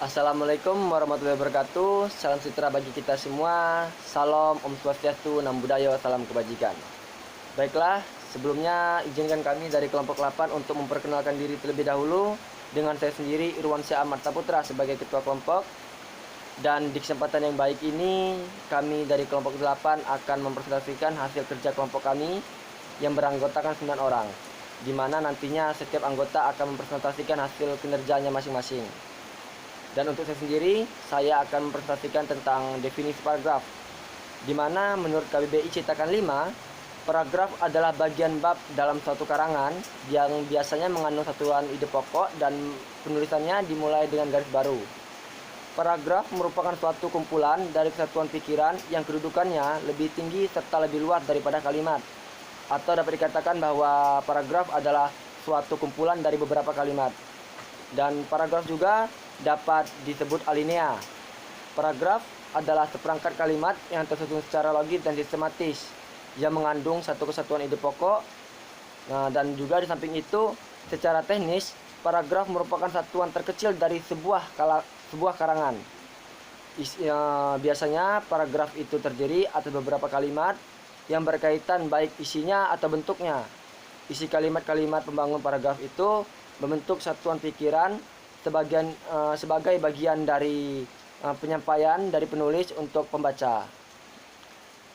Assalamualaikum warahmatullahi wabarakatuh. Salam sejahtera bagi kita semua. Salam Om Swastiastu, Namo Buddhaya, salam kebajikan. Baiklah, sebelumnya izinkan kami dari kelompok 8 untuk memperkenalkan diri terlebih dahulu. Dengan saya sendiri, Irwansyah Ahmad Saputra sebagai ketua kelompok. Dan di kesempatan yang baik ini, kami dari kelompok 8 akan mempresentasikan hasil kerja kelompok kami yang beranggotakan 9 orang, di mana nantinya setiap anggota akan mempresentasikan hasil kinerjanya masing-masing. Dan untuk saya sendiri, saya akan mempresentasikan tentang definisi paragraf, di mana menurut KBBI cetakan 5, paragraf adalah bagian bab dalam suatu karangan yang biasanya mengandung satuan ide pokok dan penulisannya dimulai dengan garis baru. Paragraf merupakan suatu kumpulan dari kesatuan pikiran yang kedudukannya lebih tinggi serta lebih luas daripada kalimat. Atau dapat dikatakan bahwa paragraf adalah suatu kumpulan dari beberapa kalimat. Dan paragraf juga dapat disebut alinea. Paragraf adalah seperangkat kalimat yang tersusun secara logis dan sistematis yang mengandung satu kesatuan ide pokok. Dan juga di samping itu, secara teknis, paragraf merupakan satuan terkecil dari sebuah karangan. Biasanya paragraf itu terdiri atas beberapa kalimat yang berkaitan baik isinya atau bentuknya. Isi kalimat-kalimat pembangun paragraf itu membentuk satuan pikiran sebagai bagian dari penyampaian dari penulis untuk pembaca.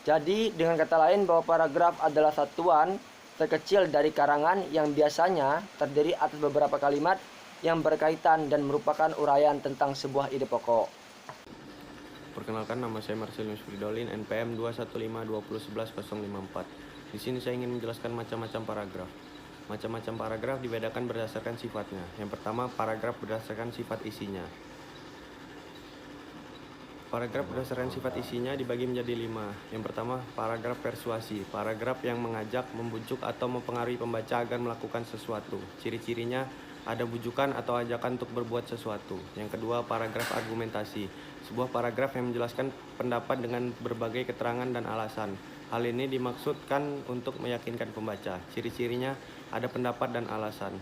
Jadi dengan kata lain bahwa paragraf adalah satuan terkecil dari karangan yang biasanya terdiri atas beberapa kalimat yang berkaitan dan merupakan uraian tentang sebuah ide pokok. Perkenalkan, nama saya Marcelus Fridolin, NPM 2152011-054. Di sini saya ingin menjelaskan macam-macam paragraf. Macam-macam paragraf dibedakan berdasarkan sifatnya. Yang pertama, paragraf berdasarkan sifat isinya. Paragraf berdasarkan sifat isinya dibagi menjadi 5. Yang pertama, paragraf persuasi. Paragraf yang mengajak, membujuk, atau mempengaruhi pembaca agar melakukan sesuatu. Ciri-cirinya ada bujukan atau ajakan untuk berbuat sesuatu. Yang kedua, paragraf argumentasi. Sebuah paragraf yang menjelaskan pendapat dengan berbagai keterangan dan alasan. Hal ini dimaksudkan untuk meyakinkan pembaca. Ciri-cirinya ada pendapat dan alasan.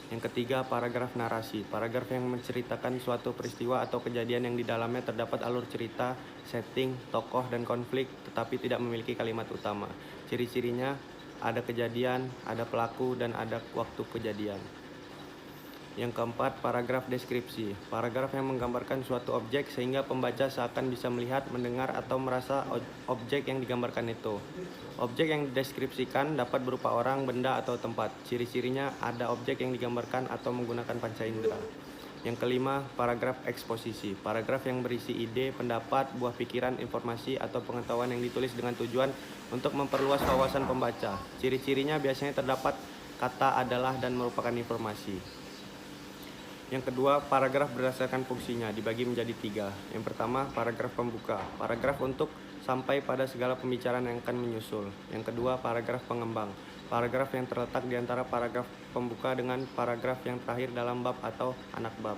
Yang ketiga, paragraf narasi. Paragraf yang menceritakan suatu peristiwa atau kejadian yang di dalamnya terdapat alur cerita, setting, tokoh, dan konflik, tetapi tidak memiliki kalimat utama. Ciri-cirinya ada kejadian, ada pelaku, dan ada waktu kejadian. Yang keempat, paragraf deskripsi. Paragraf yang menggambarkan suatu objek sehingga pembaca seakan bisa melihat, mendengar, atau merasa objek yang digambarkan itu. Objek yang dideskripsikan dapat berupa orang, benda, atau tempat. Ciri-cirinya ada objek yang digambarkan atau menggunakan panca indera. Yang kelima, paragraf eksposisi. Paragraf yang berisi ide, pendapat, buah pikiran, informasi, atau pengetahuan yang ditulis dengan tujuan untuk memperluas wawasan pembaca. Ciri-cirinya biasanya terdapat kata, adalah, dan merupakan informasi. Yang kedua, paragraf berdasarkan fungsinya dibagi menjadi 3. Yang pertama, paragraf pembuka. Paragraf untuk sampai pada segala pembicaraan yang akan menyusul. Yang kedua, paragraf pengembang. Paragraf yang terletak di antara paragraf pembuka dengan paragraf yang terakhir dalam bab atau anak bab.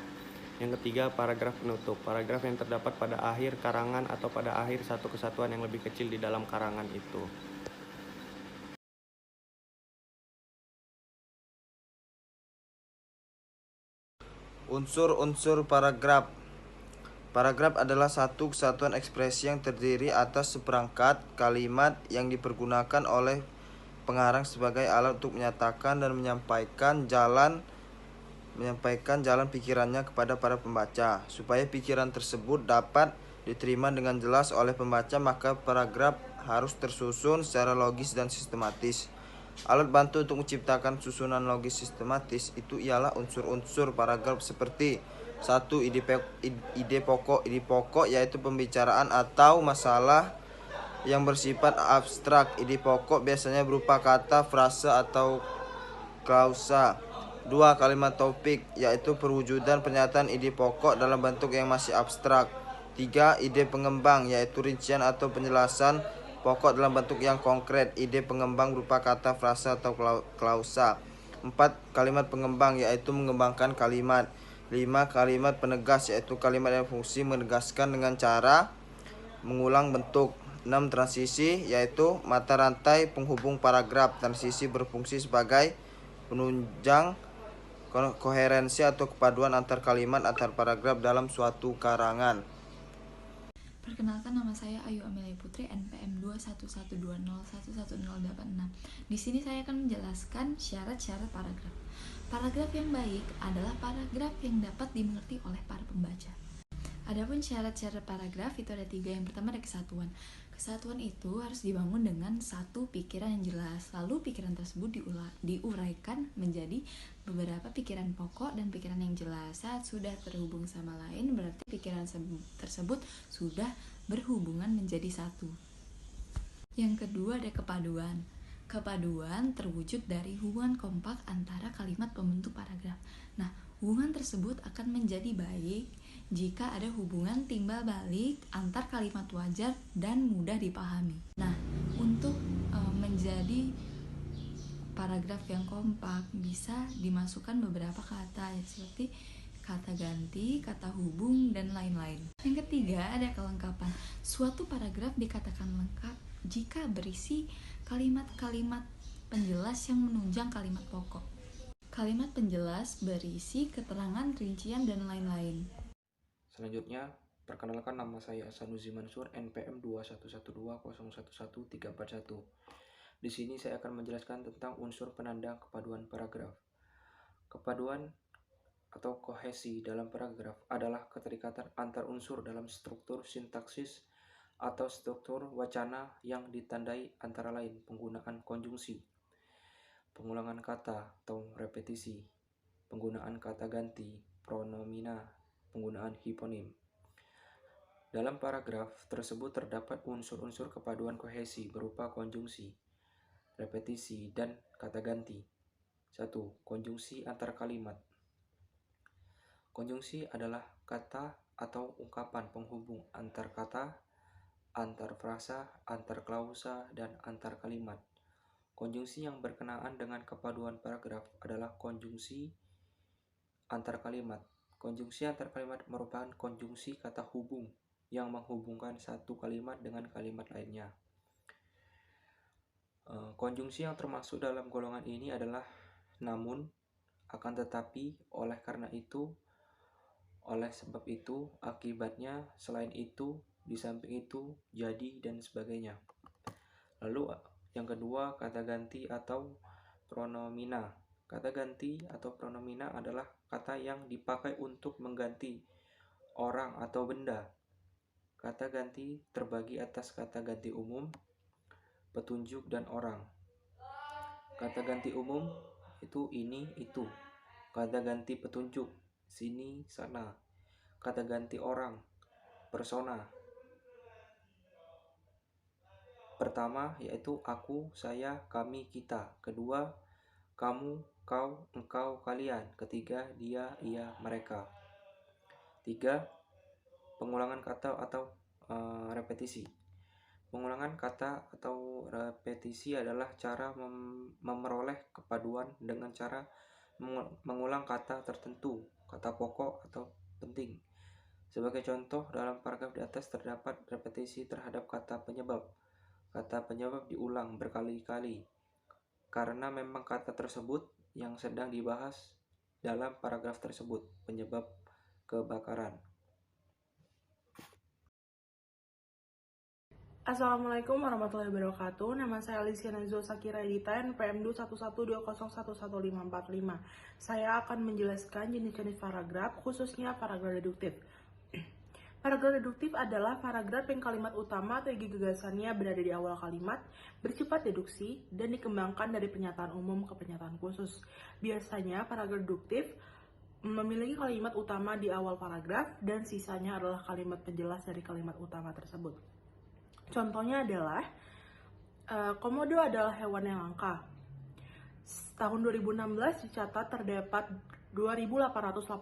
Yang ketiga, paragraf penutup. Paragraf yang terdapat pada akhir karangan atau pada akhir satu kesatuan yang lebih kecil di dalam karangan itu. Unsur-unsur paragraf. Paragraf adalah satu kesatuan ekspresi yang terdiri atas seperangkat kalimat yang dipergunakan oleh pengarang sebagai alat untuk menyatakan dan menyampaikan jalan pikirannya kepada para pembaca. Supaya pikiran tersebut dapat diterima dengan jelas oleh pembaca, maka paragraf harus tersusun secara logis dan sistematis. Alat bantu untuk menciptakan susunan logis sistematis itu ialah unsur-unsur paragraf seperti 1. Ide pokok yaitu pembicaraan atau masalah yang bersifat abstrak. Ide pokok biasanya berupa kata, frase, atau klausa. 2. Kalimat topik yaitu perwujudan pernyataan ide pokok dalam bentuk yang masih abstrak. 3. Ide pengembang yaitu rincian atau penjelasan pokok dalam bentuk yang konkret. Ide pengembang berupa kata, frase, atau klausa. 4. Kalimat pengembang yaitu mengembangkan kalimat. 5. Kalimat penegas yaitu kalimat yang fungsi menegaskan dengan cara mengulang bentuk. 6. Transisi yaitu mata rantai penghubung paragraf. Transisi berfungsi sebagai penunjang koherensi atau kepaduan antar kalimat antar paragraf dalam suatu karangan. Perkenalkan, nama saya Ayu Amelia Putri, NPM 21120111086. Di sini saya akan menjelaskan syarat-syarat paragraf. Paragraf yang baik adalah paragraf yang dapat dimengerti oleh para pembaca. Adapun syarat-syarat paragraf itu ada 3. Yang pertama ada kesatuan. Kesatuan itu harus dibangun dengan satu pikiran yang jelas. Lalu pikiran tersebut diuraikan menjadi beberapa pikiran pokok dan pikiran yang jelas. Saat sudah terhubung sama lain, berarti pikiran tersebut sudah berhubungan menjadi satu. Yang kedua ada kepaduan. Kepaduan terwujud dari hubungan kompak antara kalimat pembentuk paragraf. Nah, hubungan tersebut akan menjadi baik jika ada hubungan timbal balik antar kalimat wajar dan mudah dipahami. Nah, untuk menjadi paragraf yang kompak bisa dimasukkan beberapa kata seperti kata ganti, kata hubung, dan lain-lain. Yang ketiga ada kelengkapan. Suatu paragraf dikatakan lengkap jika berisi kalimat-kalimat penjelas yang menunjang kalimat pokok. Kalimat penjelas berisi keterangan, rincian, dan lain-lain. Selanjutnya, perkenalkan, nama saya Sanusi Mansur, NPM 21120111341. Di sini saya akan menjelaskan tentang unsur penanda kepaduan paragraf. Kepaduan atau kohesi dalam paragraf adalah keterikatan antar unsur dalam struktur sintaksis atau struktur wacana yang ditandai antara lain penggunaan konjungsi, pengulangan kata atau repetisi, penggunaan kata ganti, pronomina, penggunaan hiponim. Dalam paragraf tersebut terdapat unsur-unsur kepaduan kohesi berupa konjungsi, repetisi, dan kata ganti. 1. Konjungsi antar kalimat. Konjungsi adalah kata atau ungkapan penghubung antar kata, antar frasa, antar klausa, dan antar kalimat. Konjungsi yang berkenaan dengan kepaduan paragraf adalah konjungsi antar kalimat. Konjungsi antar kalimat merupakan konjungsi kata hubung yang menghubungkan satu kalimat dengan kalimat lainnya. Konjungsi yang termasuk dalam golongan ini adalah namun, akan tetapi, oleh karena itu, oleh sebab itu, akibatnya, selain itu, di samping itu, jadi, dan sebagainya. Lalu yang kedua, kata ganti atau pronomina. Kata ganti atau pronomina adalah kata yang dipakai untuk mengganti orang atau benda. Kata ganti terbagi atas kata ganti umum, petunjuk, dan orang. Kata ganti umum itu ini, itu. Kata ganti petunjuk, sini, sana. Kata ganti orang, persona. Pertama yaitu aku, saya, kami, kita. Kedua, kamu, kau, engkau, kalian. Ketiga, dia, ia, mereka. 3. Pengulangan kata atau repetisi. Pengulangan kata atau repetisi adalah cara memperoleh kepaduan dengan cara mengulang kata tertentu, kata pokok atau penting. Sebagai contoh, dalam paragraf di atas terdapat repetisi terhadap kata penyebab. Kata penyebab diulang berkali-kali karena memang kata tersebut yang sedang dibahas dalam paragraf tersebut, penyebab kebakaran. Assalamualaikum warahmatullahi wabarakatuh. Nama saya Alicia Nazul Sakira Edita, NPM 21120111545. Saya akan menjelaskan jenis-jenis paragraf, khususnya paragraf deduktif. Paragraf deduktif adalah paragraf yang kalimat utama atau ide gagasannya berada di awal kalimat, bersifat deduksi, dan dikembangkan dari pernyataan umum ke pernyataan khusus. Biasanya paragraf deduktif memiliki kalimat utama di awal paragraf, dan sisanya adalah kalimat penjelas dari kalimat utama tersebut. Contohnya adalah, komodo adalah hewan yang langka. Tahun 2016 dicatat terdapat 2.884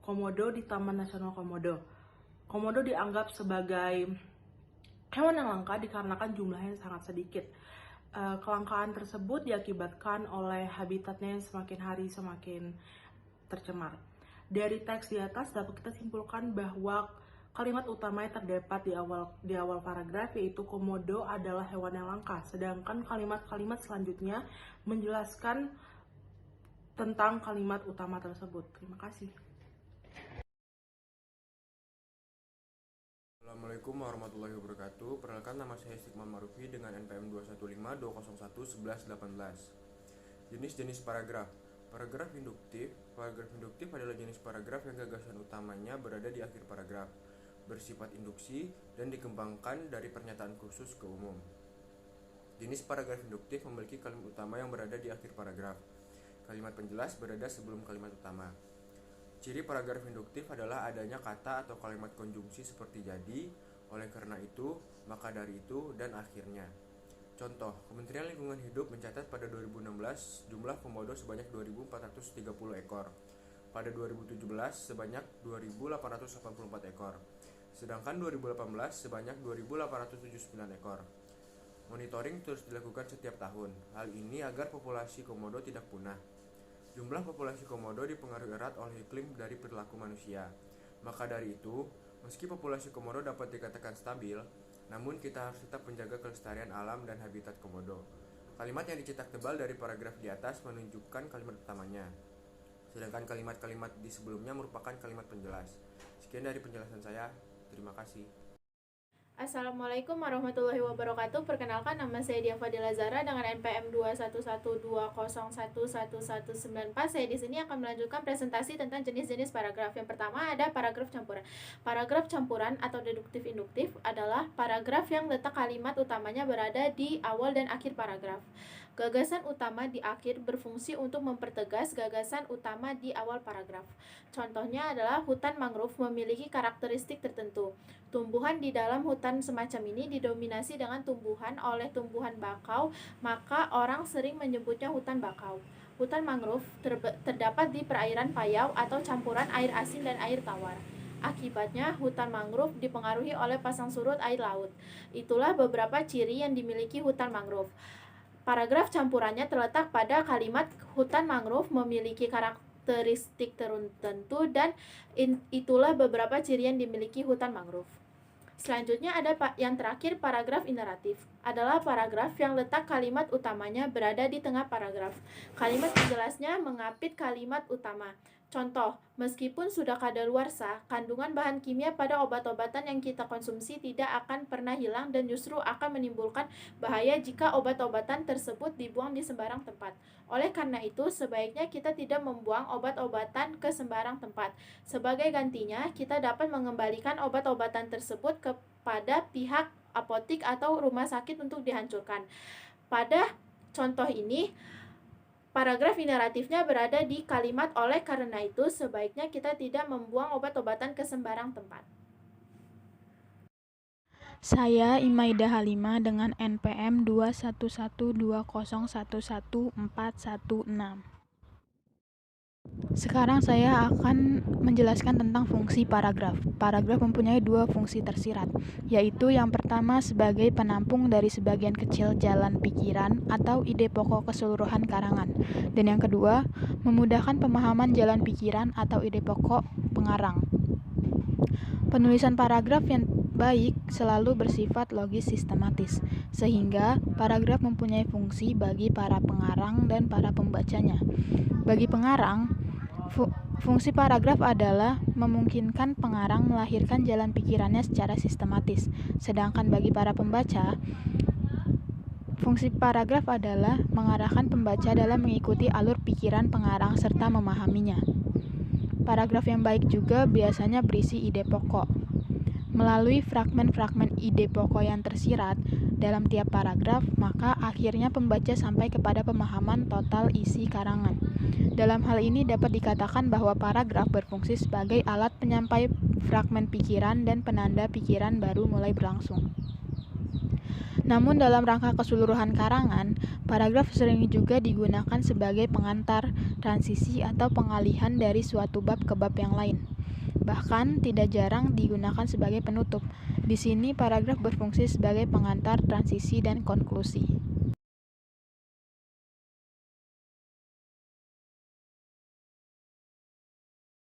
komodo di Taman Nasional Komodo. Komodo dianggap sebagai hewan yang langka dikarenakan jumlahnya sangat sedikit. Kelangkaan tersebut diakibatkan oleh habitatnya yang semakin hari semakin tercemar. Dari teks di atas dapat kita simpulkan bahwa kalimat utamanya terdapat di awal paragraf, yaitu komodo adalah hewan yang langka. Sedangkan kalimat-kalimat selanjutnya menjelaskan tentang kalimat utama tersebut. Terima kasih. Assalamualaikum warahmatullahi wabarakatuh. Perkenalkan, nama saya Istiqmal Marufi dengan NPM 215201118. Jenis-jenis paragraf. Paragraf induktif. Paragraf induktif adalah jenis paragraf yang gagasan utamanya berada di akhir paragraf, bersifat induksi dan dikembangkan dari pernyataan khusus ke umum. Jenis paragraf induktif memiliki kalimat utama yang berada di akhir paragraf. Kalimat penjelas berada sebelum kalimat utama. Ciri paragraf induktif adalah adanya kata atau kalimat konjungsi seperti jadi, oleh karena itu, maka dari itu, dan akhirnya. Contoh, Kementerian Lingkungan Hidup mencatat pada 2016 jumlah komodo sebanyak 2.430 ekor. Pada 2017 sebanyak 2.884 ekor. Sedangkan 2018 sebanyak 2.879 ekor. Monitoring terus dilakukan setiap tahun. Hal ini agar populasi komodo tidak punah. Jumlah populasi komodo dipengaruhi erat oleh iklim dari perilaku manusia. Maka dari itu, meski populasi komodo dapat dikatakan stabil, namun kita harus tetap menjaga kelestarian alam dan habitat komodo. Kalimat yang dicetak tebal dari paragraf di atas menunjukkan kalimat utamanya, sedangkan kalimat-kalimat di sebelumnya merupakan kalimat penjelas. Sekian dari penjelasan saya. Terima kasih. Assalamualaikum warahmatullahi wabarakatuh. Perkenalkan, nama saya Dia Fadila Zara dengan NPM 211201119. Saya di sini akan melanjutkan presentasi tentang jenis-jenis paragraf. Yang pertama ada paragraf campuran. Paragraf campuran atau deduktif induktif adalah paragraf yang letak kalimat utamanya berada di awal dan akhir paragraf. Gagasan utama di akhir berfungsi untuk mempertegas gagasan utama di awal paragraf. Contohnya adalah hutan mangrove memiliki karakteristik tertentu. Tumbuhan di dalam hutan semacam ini didominasi dengan tumbuhan oleh tumbuhan bakau, maka orang sering menyebutnya hutan bakau. Hutan mangrove terdapat di perairan payau atau campuran air asin dan air tawar. Akibatnya, hutan mangrove dipengaruhi oleh pasang surut air laut. Itulah beberapa ciri yang dimiliki hutan mangrove. Paragraf campurannya terletak pada kalimat hutan mangrove memiliki karakteristik tertentu dan itulah beberapa ciri yang dimiliki hutan mangrove. Selanjutnya ada yang terakhir, paragraf iteratif. Adalah paragraf yang letak kalimat utamanya berada di tengah paragraf. Kalimat penjelasnya mengapit kalimat utama. Contoh, meskipun sudah kadaluarsa, kandungan bahan kimia pada obat-obatan yang kita konsumsi tidak akan pernah hilang dan justru akan menimbulkan bahaya jika obat-obatan tersebut dibuang di sembarang tempat. Oleh karena itu, sebaiknya kita tidak membuang obat-obatan ke sembarang tempat. Sebagai gantinya, kita dapat mengembalikan obat-obatan tersebut kepada pihak apotik atau rumah sakit untuk dihancurkan. Pada contoh ini, paragraf iteratifnya berada di kalimat oleh karena itu sebaiknya kita tidak membuang obat-obatan ke sembarang tempat. Saya Imaidah Halimah dengan NPM 21120111416. Sekarang saya akan menjelaskan tentang fungsi paragraf. Paragraf mempunyai dua fungsi tersirat, yaitu yang pertama sebagai penampung dari sebagian kecil jalan pikiran atau ide pokok keseluruhan karangan, dan yang kedua, memudahkan pemahaman jalan pikiran atau ide pokok pengarang. Penulisan paragraf yang baik selalu bersifat logis sistematis, sehingga paragraf mempunyai fungsi bagi para pengarang dan para pembacanya. Bagi pengarang, fungsi paragraf adalah memungkinkan pengarang melahirkan jalan pikirannya secara sistematis, sedangkan bagi para pembaca, fungsi paragraf adalah mengarahkan pembaca dalam mengikuti alur pikiran pengarang serta memahaminya. Paragraf yang baik juga biasanya berisi ide pokok. Melalui fragmen-fragmen ide pokok yang tersirat dalam tiap paragraf, maka akhirnya pembaca sampai kepada pemahaman total isi karangan. Dalam hal ini dapat dikatakan bahwa paragraf berfungsi sebagai alat penyampai fragmen pikiran dan penanda pikiran baru mulai berlangsung. Namun dalam rangka keseluruhan karangan, paragraf sering juga digunakan sebagai pengantar, transisi, atau pengalihan dari suatu bab ke bab yang lain. Bahkan tidak jarang digunakan sebagai penutup. Di sini paragraf berfungsi sebagai pengantar, transisi, dan konklusi.